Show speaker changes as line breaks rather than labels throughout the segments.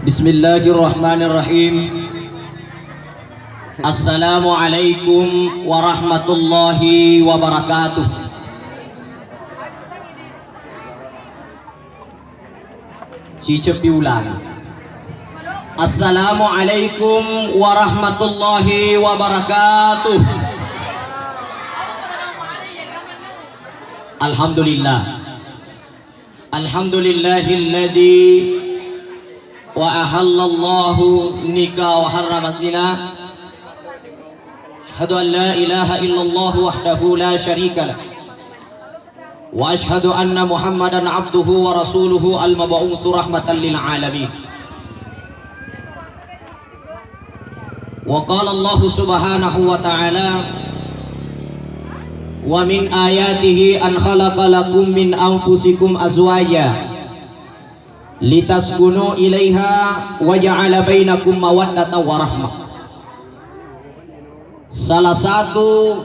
Bismillahirrahmanirrahim. Assalamualaikum warahmatullahi wabarakatuh. Cicip diulang. Assalamualaikum warahmatullahi wabarakatuh. Alhamdulillah. Alhamdulillahilladzi wa ahallallahu nikah wa harrama zina. Asyhadu an la ilaha illallah wahdahu la syarika lah. Wa asyhadu anna Muhammadan abduhu wa rasuluhu al-mab'utsu rahmatan lil alamin. Wa qala Allah subhanahu wa ta'ala: wa min ayatihi an khalaqa lakum min anfusikum azwaja litaskunu ilaiha wa ja'ala bainakum mawaddatan wa rahmah. Salah satu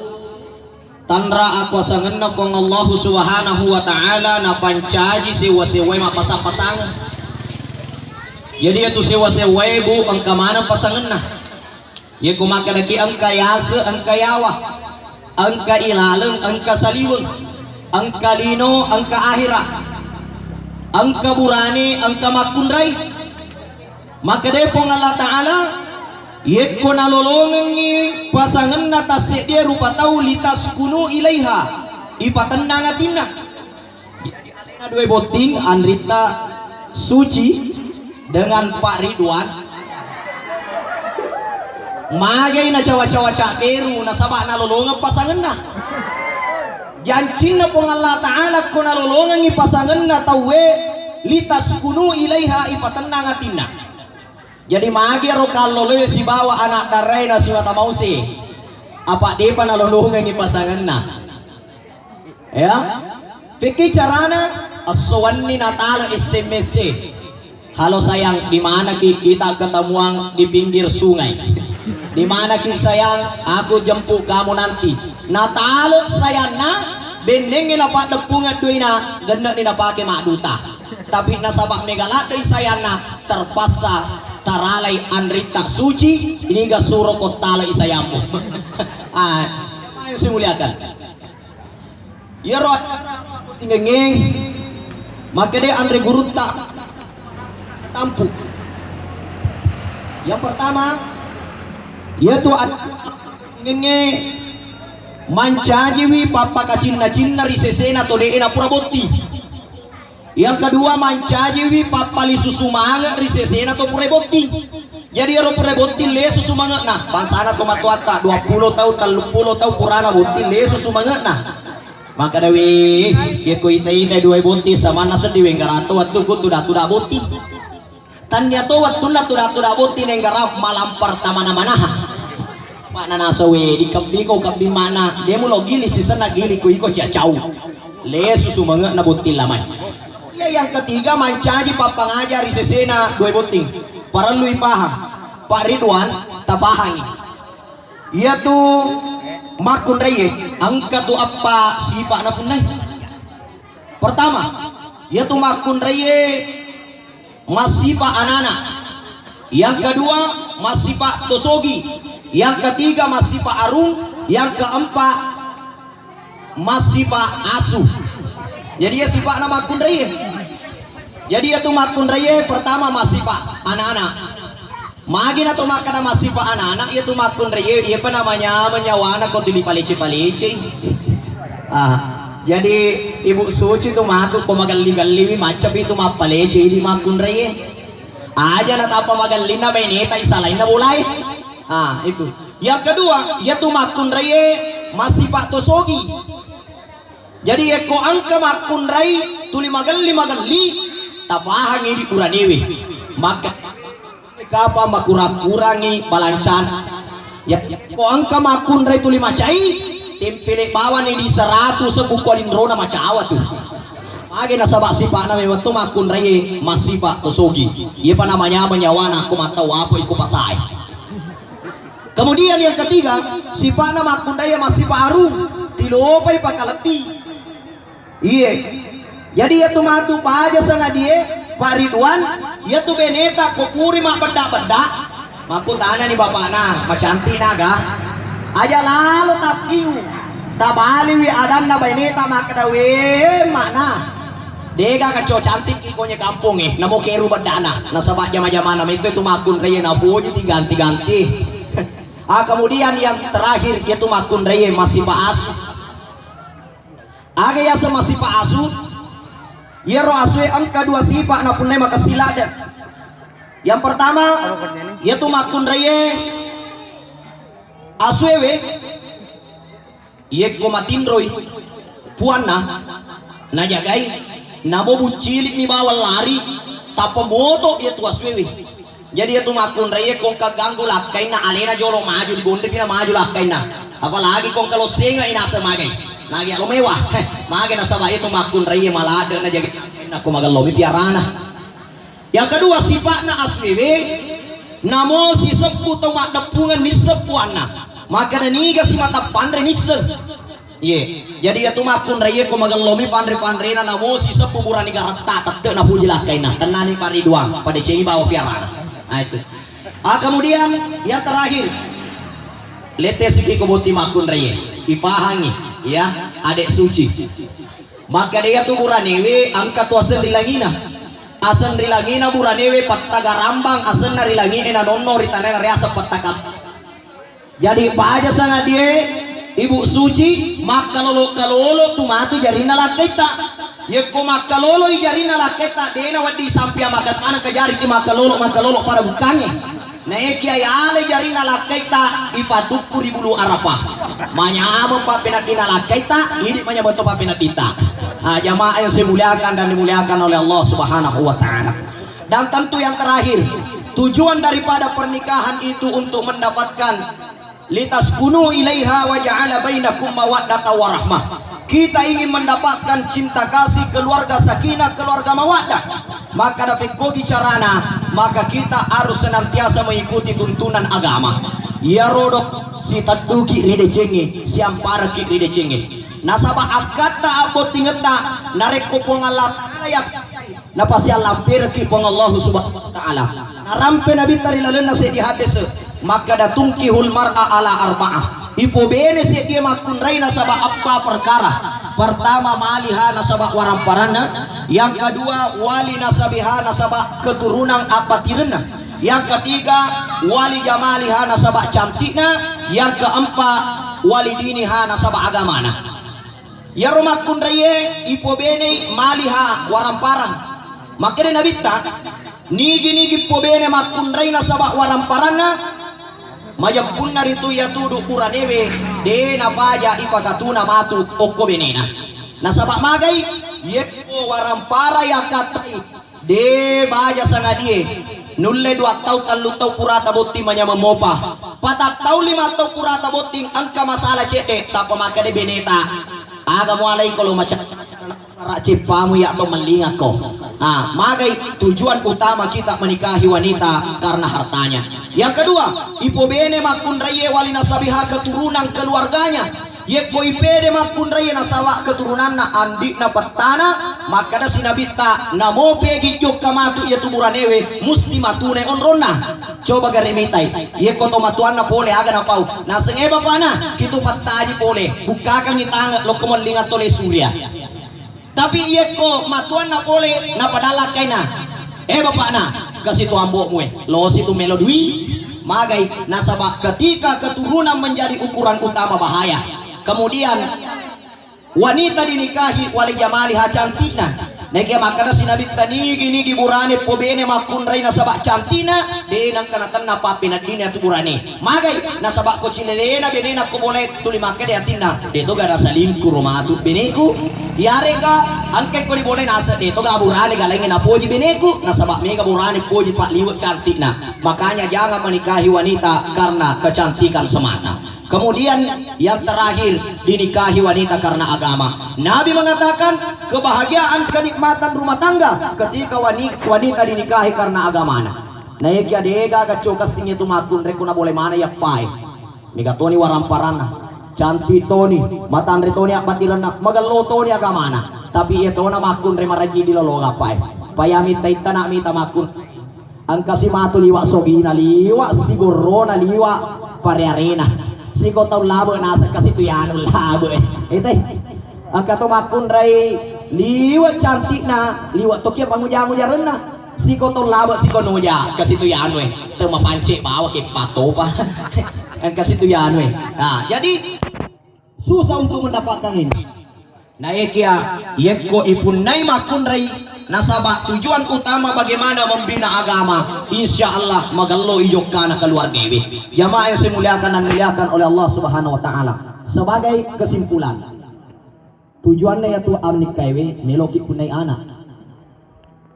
tandra aku sangenna pong Allah subhanahu wa ta'ala na pancaji sewa-sewa mapasang-pasangan. Jadi itu sewa-sewa bu ang kamana pasangenna ya kumaka lagi ang kayasa ang kayawa ang kailaleng ang kasaliweng ang kalino ang kaahira ang kaburani ang kamakundray. Maka depong Allah Ta'ala yek ko nalolongan ni pasangan na tasik dia rupa tau litas kuno ilaiha ipatendang atina. Jadi alena dua boting Andrita Suci dengan Pak Ridwan magay na cawa-cawa cakeru na sabah nalolongan pasangan na janjin na pong Allah Ta'ala ko nalolongan ni pasangan na tawe litas kuno ilaiha ipatendang atina. Jadi magi ro kalolo si bawa anak darai na si mata mausi apa dia pa nalolongan ni pasangan na ya fikir carana aswan ni Natal SMS. Halo sayang, di mana kita ketemuan di pinggir sungai? Di mana sayang, aku jemput kamu nanti. Natal sayang na bendengin apa tepungan duina genda ni na pakai mak duta. Tapi nasabak megalate sayang na terpaksa taralai Andrita Suci ini gak suruh kotala isayamu. Ayo simuliakan. Ya roh tingengeng. Maka dia Andre Guruta tampu. Yang pertama yaitu ngenge mancajiwi papa kacina-cina risesena toleena pura boti. Yang kedua mancajiwi papa li susumanga risesena to pura boti. Jadi ero pura boti le susumanga nah bangsana to matuata 20 tahun 30 tahun purana boti le susumanga nah. Maka dewi ya ko ita-ita dua boti sama nasa diwe ngarato atu ko tuda boti. Tanya to waktu na tuda boti nenggara malam pertama namanaha. Mana nasawe di kabi ko kabi mana dia mo gili sisa na gili ko iko ciacau le susumanga na boti lamay. Ya yang ketiga mancaji papangajar sesena dua boting para lui paham Pak Ridwan tafahangi ia tuh makun reye angka tu apa sifat na punai. Pertama ia tuh makun reye masih pak anak-anak. Yang kedua masih pak tosogi. Yang ketiga masih pak arung. Yang keempat masih pak asuh. Jadi ya sifat nama makun reye. Jadi itu makun reye pertama masih pak anak-anak. Magin atau makan masih pak anak-anak itu makun reye. Iya apa namanya menyawana kau tili palece. Jadi Ibu Suci itu maku kau magali-gali macam itu mah palece di makun reye. Aja na tapa magali na beneta isalain na mulai. Itu. Yang kedua yaitu makun reye masih pak tosogi. Jadi eko angka makun reye tuli magali tafahangi di kuranewe maka kapa makurang-kurangi balancan ya ko angka makun ray tuli macai tempele bawan ni di 100 sebukolin rona macawa tu age nasabak sipa na memang tu makun ray masih pak tosogi iya pa namanya menyawana aku mata wapo iku pasai. Kemudian yang ketiga sipa na makun ray masih pak arum tilopay pakalati iya. Jadi ya tuh matu aja sana dia Pak Ridwan ya tuh beneta kupuri mak bedak-bedak maku tanya nih bapak nah macanti naga aja lalu tapiu tabali wi adam na beneta mak kadawe mana dega kaco cantik ikonya kampung namo keru bedana nasabak jama-jama nama itu makun raya na puji ganti-ganti. Kemudian yang terakhir yaitu makun raya masih Pak Asu aga ya masih Pak Asu ya roh aswe angka dua sifat na punai maka silada yang pertama yaitu makun raya aswewe ye komatindroi puana na jagai nabo bucilik ni bawa lari tapa moto yaitu aswewe jadi itu makun raya kong kaganggu lakai na alena jolo maju di gonde pina maju lakai na apalagi kong kalau senga ina semagai nagi alo mewah mage na sabay itu makun raya malada na jadi aku magalomi piarana. Yang kedua sifat na aswewe namo si sepu to mak depungan ni sepuana maka niga si mata pandre ni se ye jadi itu makun raya ko magalomi pandre na namo si sepu burani garata tete na puji lakai na tenani pariduang pada cengi bawa piarana. Nah itu. Kemudian yang terakhir lete siki keboti makun raya ipahangi ya adek suci maka dia tuh buranewe angkat tuasen rilangina asen rilangina buranewe pattaga rambang asen rilangi ena nonno ritane reasa pattakat jadi apa aja sangat dia ibu suci maka kalolo tuh matu jarina lakita yeko makalolo ijarina laketa dena wadi sampia makan mana kejari ki makalolo pada bukannya naiki ayale jarina laketa ipatuku ribulu arafah manyamo papenatina laketa ini manyaboto papenatita jamaah yang saya muliakan dan dimuliakan oleh Allah Subhanahu wa taala. Dan tentu yang terakhir tujuan daripada pernikahan itu untuk mendapatkan litaskunu ilaiha wa ja'ala bainakum mawaddata warahmah. Kita ingin mendapatkan cinta kasih keluarga sakinah keluarga mawaddah maka dapat kogi carana maka kita harus senantiasa mengikuti tuntunan agama ya rodok si taduki ride cenge si ampara ki ride cenge nasaba akata abot tingeta nareko pongalat ayak napasi alampir ki pong Allah subhanahu wa ta'ala narampe nabi tarilalena se di hadis maka datungkihul mar'a ala arba'ah ipo bene se dia makun raina sabah apa perkara pertama maliha nasabah waramparana yang kedua wali nasabiha nasabah keturunan apa tirena yang ketiga wali jamaliha nasabah cantikna yang keempat wali diniha nasabah agamana ya rumakun raye ipo bene maliha waramparang makanya nabita nigi po bene makun raina sabah waramparana majapun naritu ya tudu puranewe de na baja ifakatuna matu okko benena nasabak magai yeko warampara ya katai de baja sangadie nulle 2 tau 3 tau purata botti manya memopa 4 tau 5 tau purata botti angka masalah cede tapa maka de beneta agamu alai kalau macam cipamu ya atau melingak kok magai tujuan utama kita menikahi wanita karena hartanya. Yang kedua ipo bene makun raye wali nasabiha keturunan keluarganya yeko ipede makun raye nasawa keturunan na andi na petana maka da sinabita namo pegi jok kamatu ya tuburanewe musti matune onronna coba garemitai yeko to matuan na pole aga na pau na sengeba pana kitu pataji pole bukakan itanga lo kemelingat tole surya tapi yeko matuan na pole na padala kaina bapak na kasih tu ambok mue lo situ melodui magai nasabah ketika keturunan menjadi ukuran utama bahaya kemudian wanita dinikahi wali jamaliha cantina nege makana sinabit nigi burane pobene makun rai nasabah cantina de nang kana tanna papina dini atu burane magai nasabah ko cinelena benena ko boleh tuli make de atina de to gara salim ku romatu beneku yarega angke ko di boleh nasa de to ga burane galenge na poji beneku nasabah mega burane poji pak liwat cantikna makanya jangan menikahi wanita karena kecantikan semata. Kemudian yang terakhir dinikahi wanita karena agama. Nabi mengatakan kebahagiaan kenikmatan rumah tangga ketika wanita dinikahi karena agamana. Naik ya dega kacoka singnya tu makun rekuna boleh mana ya pai. Megatoni waramparana. Cantik toni, matan retoni apatilana, magalo toni agamana. Tapi itu na makun remaraji di lolo ngapai. payamit tay tanak mi tamakun ang kasimatu liwa sogina liwa sigurona liwa parearena siko taw labo nasa kasituyano labo itay ang katumakun ray liwa cantik na liwa tokya panguja-nguja na siko taw labo siko nuja kasituyano termapanci bawa ke pato pa ang kasituyano nah jadi susah untuk mendapatkan ini. Naik ya, yeko ifunai makun rai nasaba tujuan utama bagaimana membina agama. Insya Allah magallo ijokana keluarga ini. Jamaah yang saya muliakan dan muliakan oleh Allah Subhanahu Wa Taala. Sebagai kesimpulan, tujuannya yaitu amnik kaiwe meloki punai anak.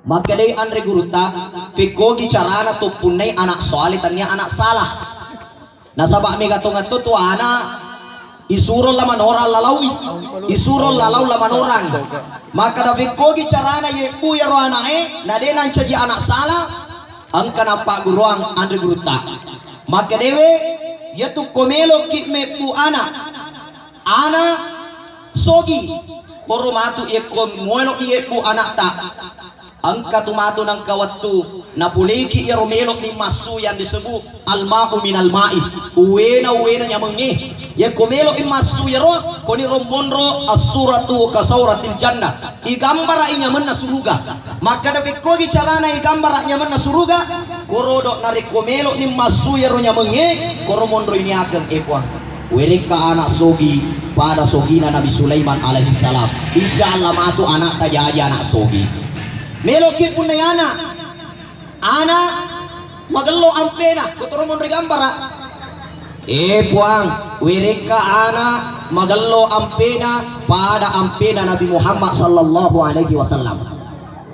Maka dari andre guruta, fikogi carana tu punai anak soleh tanya anak salah. Nasaba megatongan tu anak isurol laman orang lalawi isurol lalau laman orang maka dapat kogi carana ye ya roh anae nadenan caji anak salah angka napa guruang andre guruta maka dewe yaitu komelo kitme pu anak sogi koromatu ye komelo ye pu anak ta angka tumatu ng kawatu na puliki ya romelo ni masu yang disebut alma'u minal ma'i uwena nya mengi ya komelo imasu ya ro koni rombonro as-suratu kasauratil jannah igambara inya menna suruga maka dapat kogi carana igambara inya menna suruga korodo nari komelo ni masu ya ro nya mengi koromondro ini akan epwa wereka anak sogi pada sogina Nabi Sulaiman alaihi salam insyaallah matu anak tajaji anak sogi meloki pun anak magello ampena kotoromon regambara puang wireka anak magello ampena pada ampena Nabi Muhammad sallallahu alaihi wasallam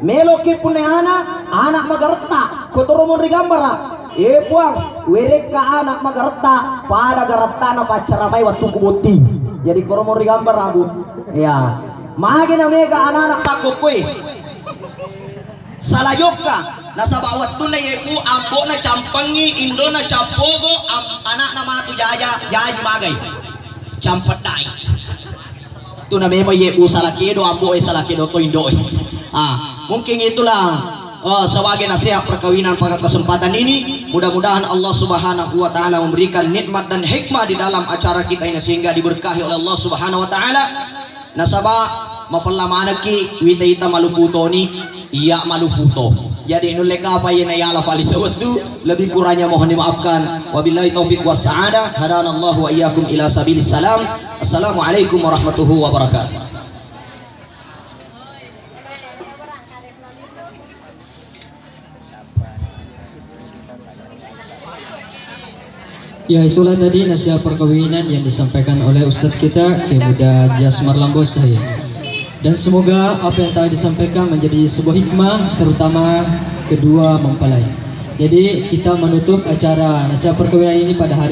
meloki pun anak magarta kotoromon regambara puang wireka anak magarta pada garatana pacaramai waktu kubuti jadi koromon regambara bu ya magina mega anak takokwe salayoka nasaba wattu na yepu ambo na campangi indo na capogo anak nama tu jaji magai campat dai tu na memo yepu salakedo ambo salakedo to indo mungkin itulah sebagai nasihat perkawinan pada kesempatan ini mudah-mudahan Allah Subhanahu Wa Taala memberikan nikmat dan hikmah di dalam acara kita ini sehingga diberkahi oleh Allah Subhanahu Wa Taala nasaba mafalla manaki wita ita maluputoni iya maluputo jadi nuleka apa yang yala fali sewatu lebih kurangnya mohon dimaafkan wabillahi taufiq wassaada hadanallahu wa iyyakum ila sabilis salam assalamualaikum warahmatullahi wabarakatuh.
Ya itulah tadi nasihat perkawinan yang disampaikan oleh Ustadz kita Kemuda Jasmar Lambos saya. Dan semoga apa yang telah disampaikan menjadi sebuah hikmah terutama kedua mempelai. Jadi kita menutup acara nasihat perkawinan ini pada hari